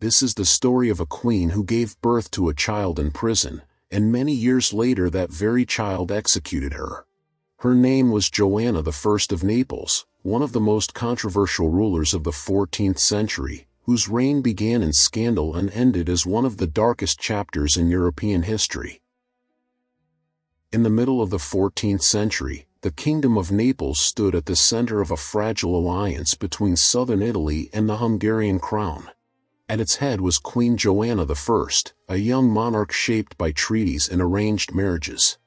This is the story of a queen who gave birth to a child in prison, and many years later that very child executed her. Her name was Joanna I of Naples, one of the most controversial rulers of the 14th century, whose reign began in scandal and ended as one of the darkest chapters in European history. In the middle of the 14th century, the Kingdom of Naples stood at the center of a fragile alliance between southern Italy and the Hungarian crown. At its head was Queen Joanna I, a young monarch shaped by treaties and arranged marriages.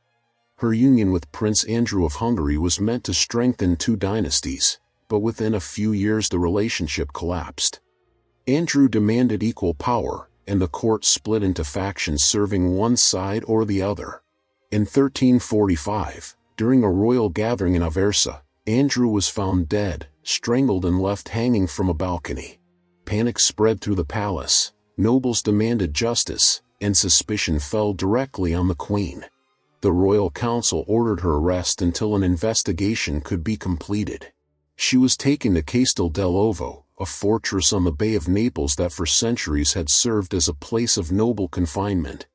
Her union with Prince Andrew of Hungary was meant to strengthen two dynasties, but within a few years the relationship collapsed. Andrew demanded equal power, and the court split into factions serving one side or the other. In 1345, during a royal gathering in Aversa, Andrew was found dead, strangled and left hanging from a balcony. Panic spread through the palace, nobles demanded justice, and suspicion fell directly on the queen. The royal council ordered her arrest until an investigation could be completed. She was taken to Castel dell'Ovo, a fortress on the Bay of Naples that for centuries had served as a place of noble confinement.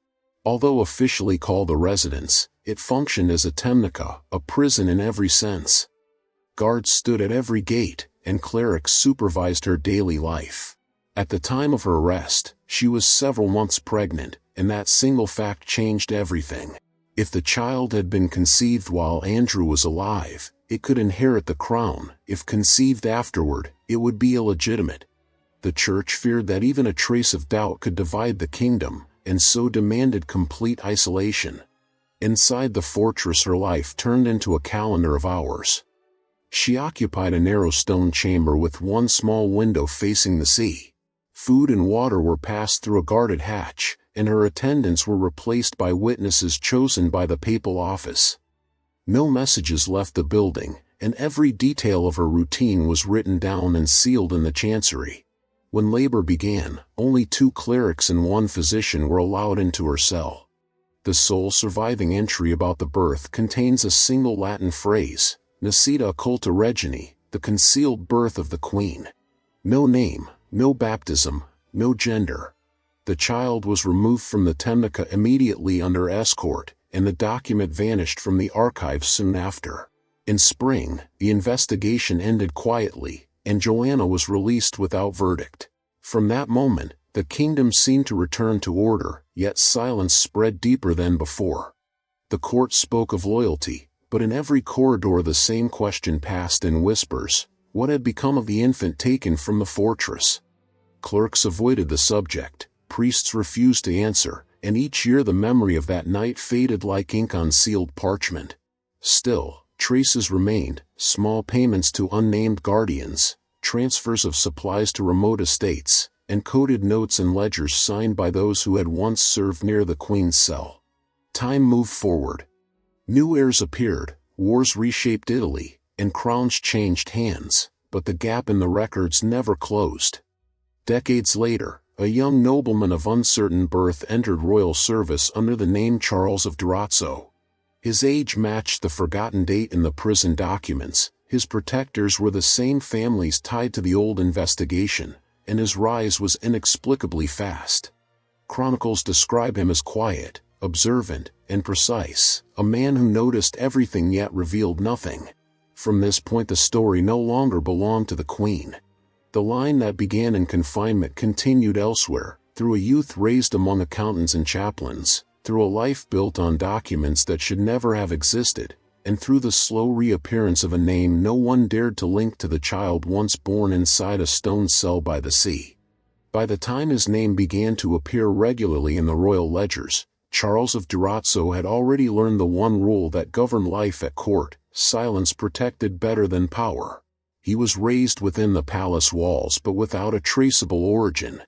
Although officially called a residence, it functioned as a temnica, a prison in every sense. Guards stood at every gate, and clerics supervised her daily life. At the time of her arrest, she was several months pregnant, and that single fact changed everything. If the child had been conceived while Andrew was alive, it could inherit the crown. If conceived afterward, it would be illegitimate. The church feared that even a trace of doubt could divide the kingdom, and so demanded complete isolation. Inside the fortress her life turned into a calendar of hours. She occupied a narrow stone chamber with one small window facing the sea. Food and water were passed through a guarded hatch, and her attendants were replaced by witnesses chosen by the papal office. No messages left the building, and every detail of her routine was written down and sealed in the chancery. When labor began, only 2 clerics and 1 physician were allowed into her cell. The sole surviving entry about the birth contains a single Latin phrase, Nascita occulta regini, the concealed birth of the queen. No name, no baptism, no gender. The child was removed from the temnica immediately under escort, and the document vanished from the archives soon after. In spring, the investigation ended quietly, and Joanna was released without verdict. From that moment, the kingdom seemed to return to order, yet silence spread deeper than before. The court spoke of loyalty, but in every corridor the same question passed in whispers: what had become of the infant taken from the fortress? Clerks avoided the subject, priests refused to answer, and each year the memory of that night faded like ink on sealed parchment. Still, traces remained: small payments to unnamed guardians, transfers of supplies to remote estates, and coded notes and ledgers signed by those who had once served near the queen's cell. Time moved forward. New heirs appeared, wars reshaped Italy, and crowns changed hands, but the gap in the records never closed. Decades later, a young nobleman of uncertain birth entered royal service under the name Charles of Durazzo. His age matched the forgotten date in the prison documents, his protectors were the same families tied to the old investigation, and his rise was inexplicably fast. Chronicles describe him as quiet, observant, and precise, a man who noticed everything yet revealed nothing. From this point the story no longer belonged to the queen. The line that began in confinement continued elsewhere, through a youth raised among accountants and chaplains, through a life built on documents that should never have existed, and through the slow reappearance of a name no one dared to link to the child once born inside a stone cell by the sea. By the time his name began to appear regularly in the royal ledgers, Charles of Durazzo had already learned the one rule that governed life at court: silence protected better than power. He was raised within the palace walls but without a traceable origin.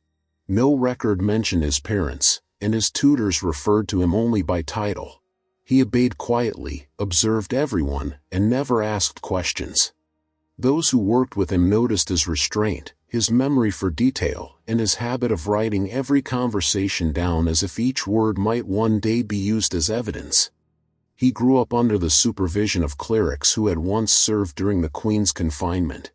No record mentioned his parents, and his tutors referred to him only by title. He obeyed quietly, observed everyone, and never asked questions. Those who worked with him noticed his restraint, his memory for detail, and his habit of writing every conversation down as if each word might one day be used as evidence. He grew up under the supervision of clerics who had once served during the queen's confinement.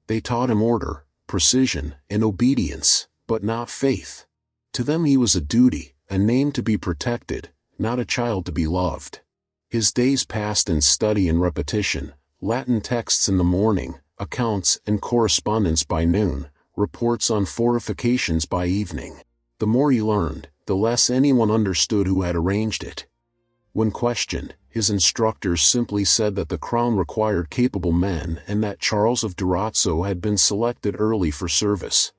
They taught him order, precision, and obedience, but not faith. To them he was a duty, a name to be protected, not a child to be loved. His days passed in study and repetition, Latin texts in the morning, accounts and correspondence by noon, reports on fortifications by evening. The more he learned, the less anyone understood who had arranged it. When questioned, his instructors simply said that the crown required capable men and that Charles of Durazzo had been selected early for service.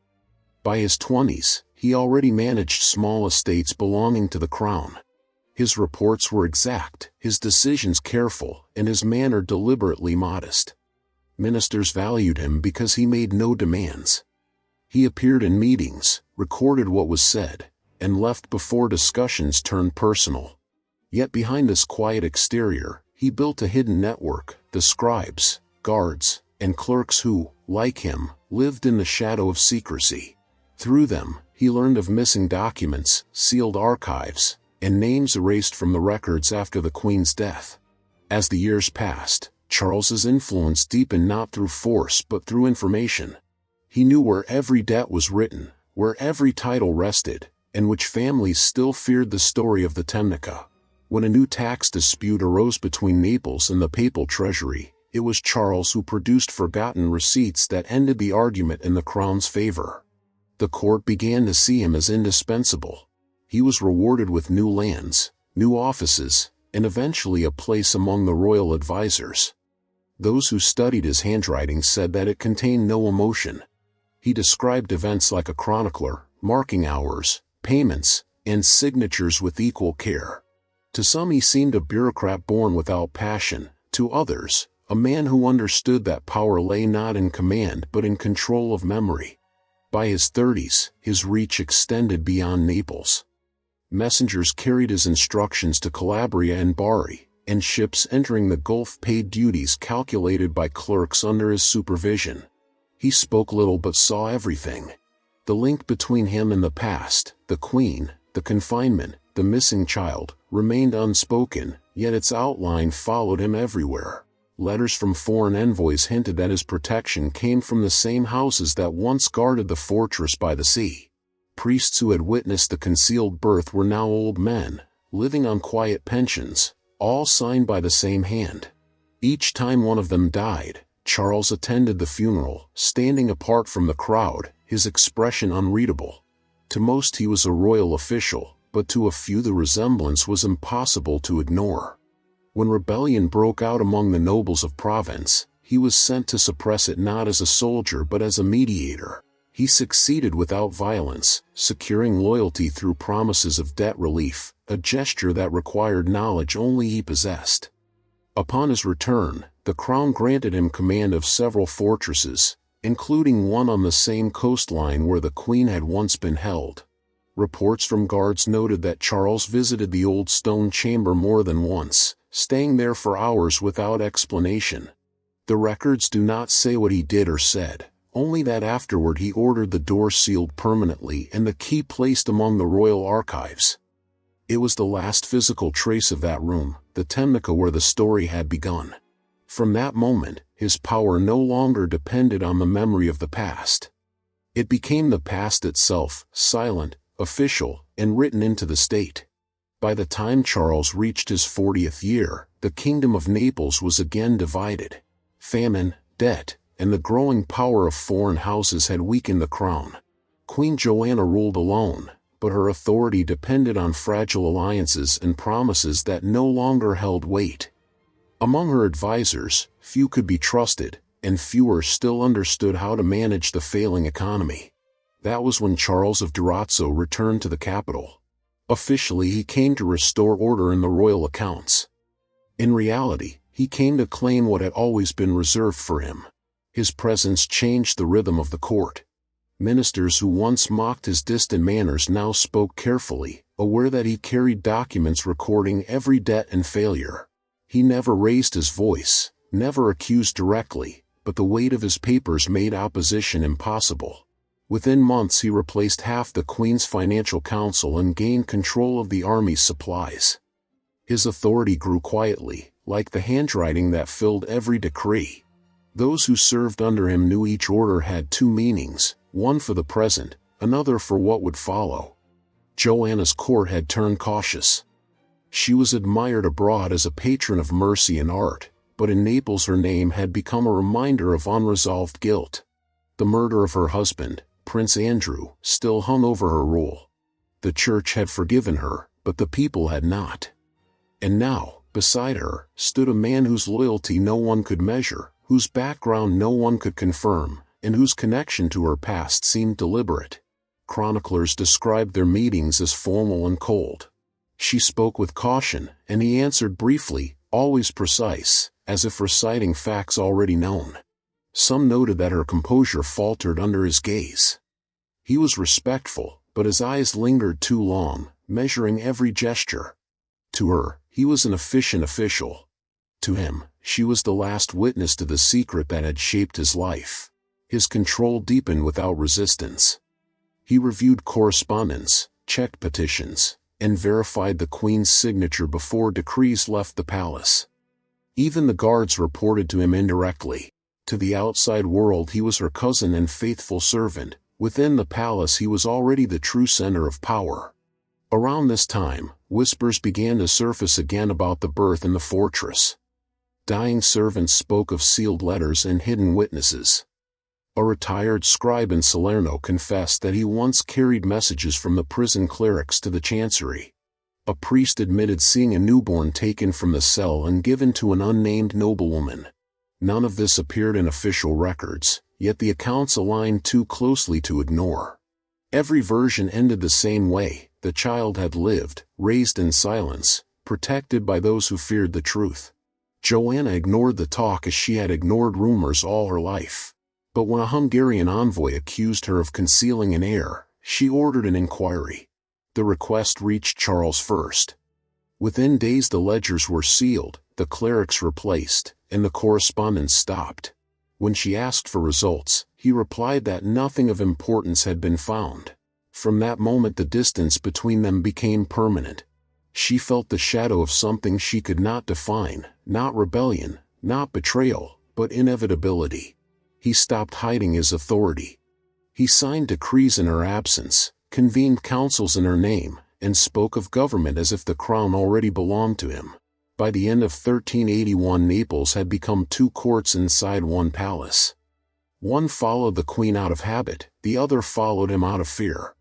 By his 20s, he already managed small estates belonging to the crown. His reports were exact, his decisions careful, and his manner deliberately modest. Ministers valued him because he made no demands. He appeared in meetings, recorded what was said, and left before discussions turned personal. Yet behind this quiet exterior, he built a hidden network, the scribes, guards, and clerks who, like him, lived in the shadow of secrecy. Through them, he learned of missing documents, sealed archives, and names erased from the records after the Queen's death. As the years passed, Charles's influence deepened not through force but through information. He knew where every debt was written, where every title rested, and which families still feared the story of the Temnica. When a new tax dispute arose between Naples and the papal treasury, it was Charles who produced forgotten receipts that ended the argument in the crown's favor. The court began to see him as indispensable. He was rewarded with new lands, new offices, and eventually a place among the royal advisors. Those who studied his handwriting said that it contained no emotion. He described events like a chronicler, marking hours, payments, and signatures with equal care. To some he seemed a bureaucrat born without passion, to others, a man who understood that power lay not in command but in control of memory. By his 30s, his reach extended beyond Naples. Messengers carried his instructions to Calabria and Bari, and ships entering the Gulf paid duties calculated by clerks under his supervision. He spoke little but saw everything. The link between him and the past, the Queen, the confinement, the missing child, remained unspoken, yet its outline followed him everywhere. Letters from foreign envoys hinted that his protection came from the same houses that once guarded the fortress by the sea. Priests who had witnessed the concealed birth were now old men, living on quiet pensions, all signed by the same hand. Each time one of them died, Charles attended the funeral, standing apart from the crowd, his expression unreadable. To most he was a royal official, but to a few the resemblance was impossible to ignore. When rebellion broke out among the nobles of Provence, he was sent to suppress it not as a soldier but as a mediator. He succeeded without violence, securing loyalty through promises of debt relief, a gesture that required knowledge only he possessed. Upon his return, the crown granted him command of several fortresses, including one on the same coastline where the Queen had once been held. Reports from guards noted that Charles visited the old stone chamber more than once, staying there for hours without explanation. The records do not say what he did or said, only that afterward he ordered the door sealed permanently and the key placed among the royal archives. It was the last physical trace of that room, the Temnica where the story had begun. From that moment, his power no longer depended on the memory of the past. It became the past itself, silent, official, and written into the state. By the time Charles reached his 40th year, the Kingdom of Naples was again divided. Famine, debt, and the growing power of foreign houses had weakened the crown. Queen Joanna ruled alone, but her authority depended on fragile alliances and promises that no longer held weight. Among her advisors, few could be trusted, and fewer still understood how to manage the failing economy. That was when Charles of Durazzo returned to the capital. Officially he came to restore order in the royal accounts. In reality, he came to claim what had always been reserved for him. His presence changed the rhythm of the court. Ministers who once mocked his distant manners now spoke carefully, aware that he carried documents recording every debt and failure. He never raised his voice, never accused directly, but the weight of his papers made opposition impossible. Within months he replaced half the Queen's financial council and gained control of the army's supplies. His authority grew quietly, like the handwriting that filled every decree. Those who served under him knew each order had two meanings, one for the present, another for what would follow. Joanna's court had turned cautious. She was admired abroad as a patron of mercy and art, but in Naples her name had become a reminder of unresolved guilt. The murder of her husband, Prince Andrew, still hung over her rule. The church had forgiven her, but the people had not. And now, beside her, stood a man whose loyalty no one could measure, whose background no one could confirm, and whose connection to her past seemed deliberate. Chroniclers described their meetings as formal and cold. She spoke with caution, and he answered briefly, always precise, as if reciting facts already known. Some noted that her composure faltered under his gaze. He was respectful, but his eyes lingered too long, measuring every gesture. To her, he was an efficient official. To him, she was the last witness to the secret that had shaped his life. His control deepened without resistance. He reviewed correspondence, checked petitions, and verified the Queen's signature before decrees left the palace. Even the guards reported to him indirectly. To the outside world he was her cousin and faithful servant. Within the palace he was already the true center of power. Around this time, whispers began to surface again about the birth in the fortress. Dying servants spoke of sealed letters and hidden witnesses. A retired scribe in Salerno confessed that he once carried messages from the prison clerics to the chancery. A priest admitted seeing a newborn taken from the cell and given to an unnamed noblewoman. None of this appeared in official records, yet the accounts aligned too closely to ignore. Every version ended the same way: the child had lived, raised in silence, protected by those who feared the truth. Joanna ignored the talk as she had ignored rumors all her life. But when a Hungarian envoy accused her of concealing an heir, she ordered an inquiry. The request reached Charles first. Within days the ledgers were sealed, the clerics replaced, and the correspondence stopped. When she asked for results, he replied that nothing of importance had been found. From that moment the distance between them became permanent. She felt the shadow of something she could not define, not rebellion, not betrayal, but inevitability. He stopped hiding his authority. He signed decrees in her absence, convened councils in her name, and spoke of government as if the crown already belonged to him. By the end of 1381 Naples had become two courts inside one palace. One followed the queen out of habit, the other followed him out of fear.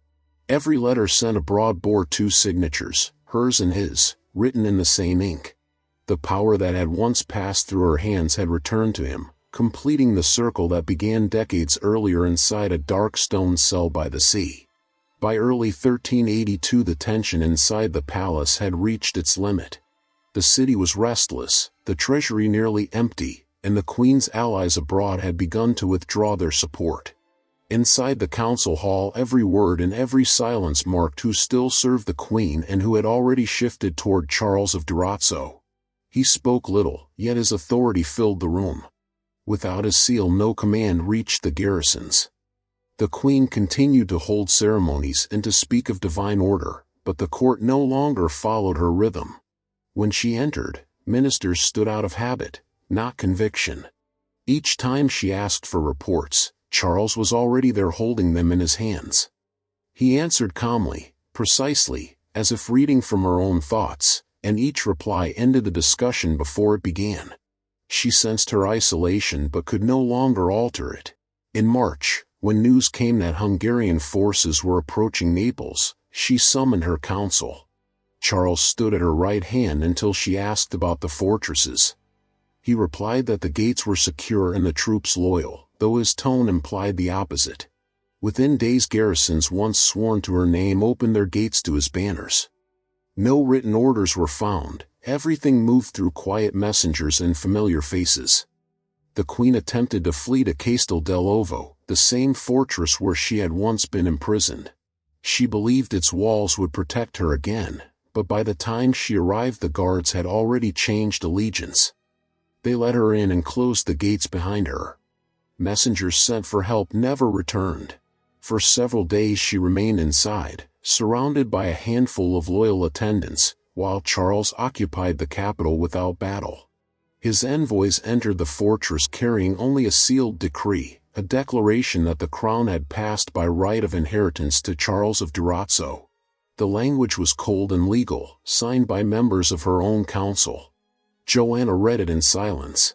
Every letter sent abroad bore two signatures, hers and his, written in the same ink. The power that had once passed through her hands had returned to him, completing the circle that began decades earlier inside a dark stone cell by the sea. By early 1382 the tension inside the palace had reached its limit. The city was restless, the treasury nearly empty, and the Queen's allies abroad had begun to withdraw their support. Inside the council hall every word and every silence marked who still served the Queen and who had already shifted toward Charles of Durazzo. He spoke little, yet his authority filled the room. Without his seal no command reached the garrisons. The Queen continued to hold ceremonies and to speak of divine order, but the court no longer followed her rhythm. When she entered, ministers stood out of habit, not conviction. Each time she asked for reports, Charles was already there holding them in his hands. He answered calmly, precisely, as if reading from her own thoughts, and each reply ended the discussion before it began. She sensed her isolation but could no longer alter it. In March, when news came that Hungarian forces were approaching Naples, she summoned her council. Charles stood at her right hand until she asked about the fortresses. He replied that the gates were secure and the troops loyal, though his tone implied the opposite. Within days garrisons once sworn to her name opened their gates to his banners. No written orders were found, everything moved through quiet messengers and familiar faces. The Queen attempted to flee to Castel dell'Ovo, the same fortress where she had once been imprisoned. She believed its walls would protect her again, but by the time she arrived the guards had already changed allegiance. They let her in and closed the gates behind her. Messengers sent for help never returned. For several days she remained inside, surrounded by a handful of loyal attendants, while Charles occupied the capital without battle. His envoys entered the fortress carrying only a sealed decree, a declaration that the crown had passed by right of inheritance to Charles of Durazzo. The language was cold and legal, signed by members of her own council. Joanna read it in silence.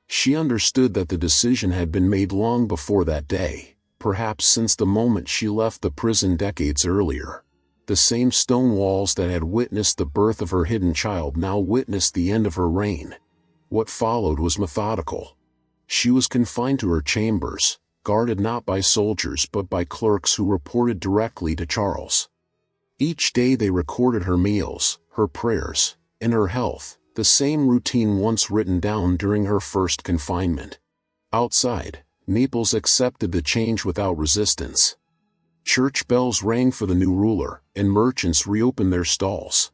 She understood that the decision had been made long before that day, perhaps since the moment she left the prison decades earlier. The same stone walls that had witnessed the birth of her hidden child now witnessed the end of her reign. What followed was methodical. She was confined to her chambers, guarded not by soldiers but by clerks who reported directly to Charles. Each day they recorded her meals, her prayers, and her health, the same routine once written down during her first confinement. Outside, Naples accepted the change without resistance. Church bells rang for the new ruler, and merchants reopened their stalls.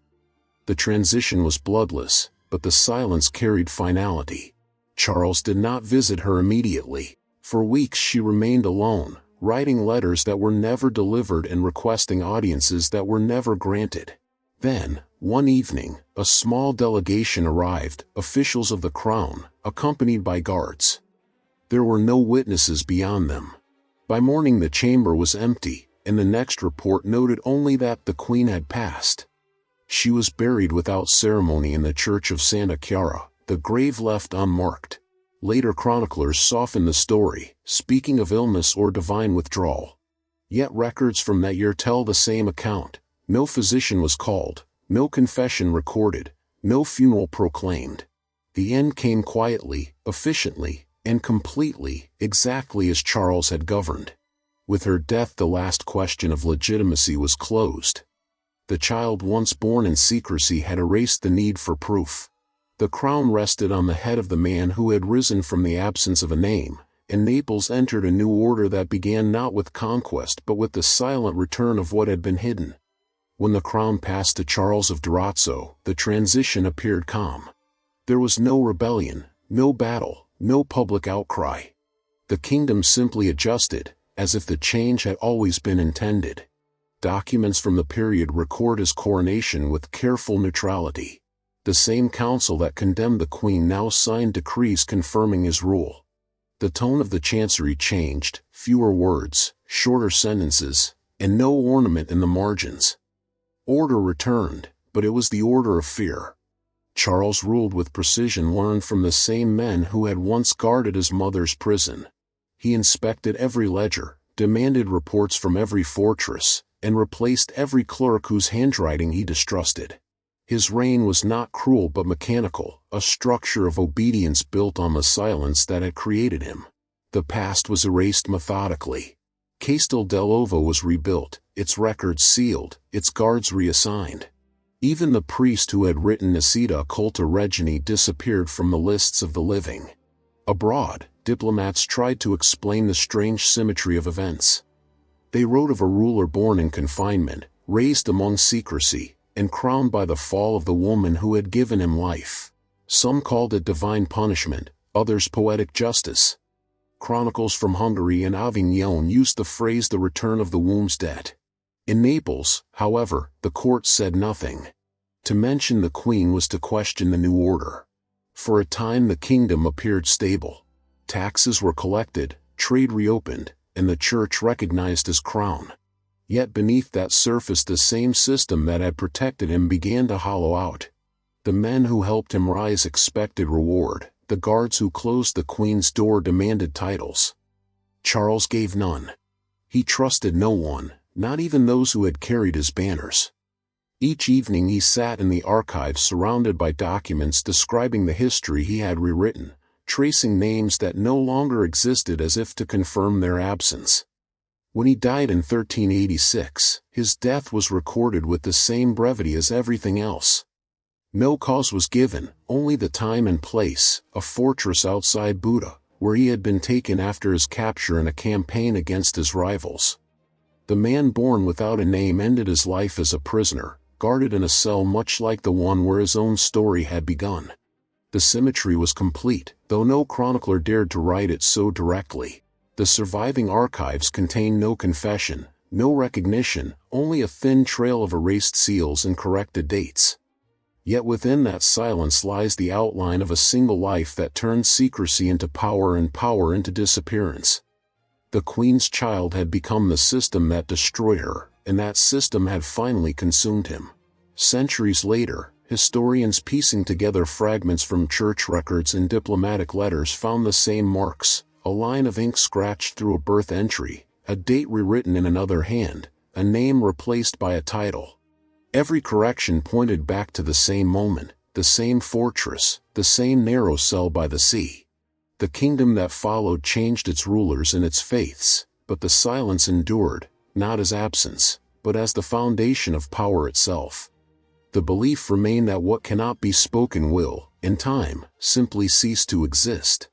The transition was bloodless, but the silence carried finality. Charles did not visit her immediately. For weeks she remained alone, writing letters that were never delivered and requesting audiences that were never granted. Then, one evening, a small delegation arrived, officials of the crown, accompanied by guards. There were no witnesses beyond them. By morning the chamber was empty, and the next report noted only that the queen had passed. She was buried without ceremony in the church of Santa Chiara, the grave left unmarked. Later chroniclers softened the story, speaking of illness or divine withdrawal. Yet records from that year tell the same account. No physician was called, no confession recorded, no funeral proclaimed. The end came quietly, efficiently, and completely, exactly as Charles had governed. With her death the last question of legitimacy was closed. The child once born in secrecy had erased the need for proof. The crown rested on the head of the man who had risen from the absence of a name, and Naples entered a new order that began not with conquest but with the silent return of what had been hidden. When the crown passed to Charles of Durazzo, the transition appeared calm. There was no rebellion, no battle, no public outcry. The kingdom simply adjusted, as if the change had always been intended. Documents from the period record his coronation with careful neutrality. The same council that condemned the queen now signed decrees confirming his rule. The tone of the chancery changed, fewer words, shorter sentences, and no ornament in the margins. Order returned, but it was the order of fear. Charles ruled with precision learned from the same men who had once guarded his mother's prison. He inspected every ledger, demanded reports from every fortress, and replaced every clerk whose handwriting he distrusted. His reign was not cruel but mechanical, a structure of obedience built on the silence that had created him. The past was erased methodically. Castel dell'Ovo was rebuilt, its records sealed, its guards reassigned. Even the priest who had written Nisida Culta Regini disappeared from the lists of the living. Abroad, diplomats tried to explain the strange symmetry of events. They wrote of a ruler born in confinement, raised among secrecy, and crowned by the fall of the woman who had given him life. Some called it divine punishment, others poetic justice. Chronicles from Hungary and Avignon used the phrase the return of the womb's debt. In Naples, however, the court said nothing. To mention the queen was to question the new order. For a time the kingdom appeared stable. Taxes were collected, trade reopened, and the church recognized his crown. Yet beneath that surface the same system that had protected him began to hollow out. The men who helped him rise expected reward, the guards who closed the queen's door demanded titles. Charles gave none. He trusted no one, not even those who had carried his banners. Each evening he sat in the archives surrounded by documents describing the history he had rewritten, tracing names that no longer existed as if to confirm their absence. When he died in 1386, his death was recorded with the same brevity as everything else. No cause was given, only the time and place, a fortress outside Buda, where he had been taken after his capture in a campaign against his rivals. The man born without a name ended his life as a prisoner, guarded in a cell much like the one where his own story had begun. The symmetry was complete, though no chronicler dared to write it so directly. The surviving archives contain no confession, no recognition, only a thin trail of erased seals and corrected dates. Yet within that silence lies the outline of a single life that turned secrecy into power and power into disappearance. The queen's child had become the system that destroyed her, and that system had finally consumed him. Centuries later, historians piecing together fragments from church records and diplomatic letters found the same marks: a line of ink scratched through a birth entry, a date rewritten in another hand, a name replaced by a title. Every correction pointed back to the same moment, the same fortress, the same narrow cell by the sea. The kingdom that followed changed its rulers and its faiths, but the silence endured, not as absence, but as the foundation of power itself. The belief remained that what cannot be spoken will, in time, simply cease to exist.